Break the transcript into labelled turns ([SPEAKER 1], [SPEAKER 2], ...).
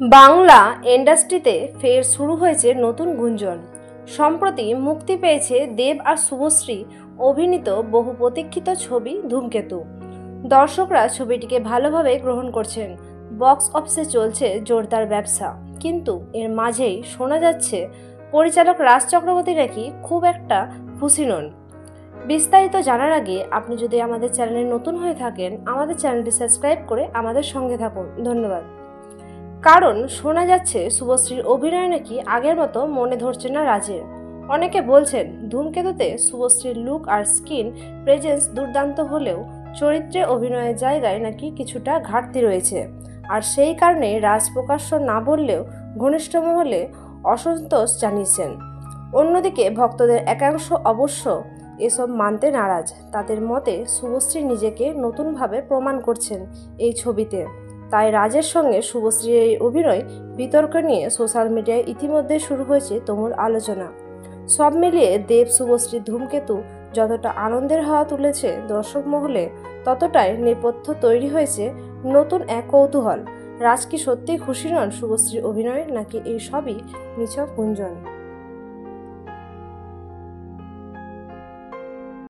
[SPEAKER 1] বাংলা ইন্ডাস্ট্রিতে ফের শুরু হয়েছে নতুন গুঞ্জন। সম্প্রতি মুক্তি পেয়েছে দেব আর শুভশ্রী অভিনীত বহু প্রতীক্ষিত ছবি ধূমকেতু। দর্শকরা ছবিটিকে ভালোভাবে গ্রহণ করছেন, বক্স অফিসে চলছে জোরদার ব্যবসা। কিন্তু এর মাঝেই শোনা যাচ্ছে পরিচালক রাজ চক্রবর্তী নাকি খুব একটা খুশি নন। বিস্তারিত জানার আগে আপনি যদি আমাদের চ্যানেলে নতুন হয়ে থাকেন, আমাদের চ্যানেলটি সাবস্ক্রাইব করে আমাদের সঙ্গে থাকুন। ধন্যবাদ। কারণ শোনা যাচ্ছে শুভশ্রীর অভিনয় নাকি আগের মতো মনে ধরছে না রাজের। অনেকে বলছেন ধূমকেতুতে শুভশ্রীর লুক আর স্কিন প্রেজেন্স দুর্দান্ত হলেও চরিত্রে অভিনয়ের জায়গায় নাকি কিছুটা ঘাটতি রয়েছে। আর সেই কারণে রাজ প্রকাশ্য না বললেও ঘনিষ্ঠ মহলে অসন্তোষ জানিয়েছেন। অন্যদিকে ভক্তদের একাংশ অবশ্য এসব মানতে নারাজ। তাদের মতে শুভশ্রী নিজেকে নতুনভাবে প্রমাণ করছেন এই ছবিতে। তাই রাজের সঙ্গে শুভশ্রীর এই অভিনয় বিতর্ক নিয়ে সোশ্যাল মিডিয়ায় ইতিমধ্যে শুরু হয়েছে তুমুল আলোচনা। সব মিলিয়ে দেব শুভশ্রী ধূমকেতু যতটা আনন্দের হাওয়া তুলেছে দর্শক মহলে, ততটাই নেপথ্য তৈরি হয়েছে নতুন এক কৌতূহল। রাজ কি সত্যিই খুশি নন শুভশ্রীর অভিনয়ে, নাকি এই সবই নিছক গুঞ্জন?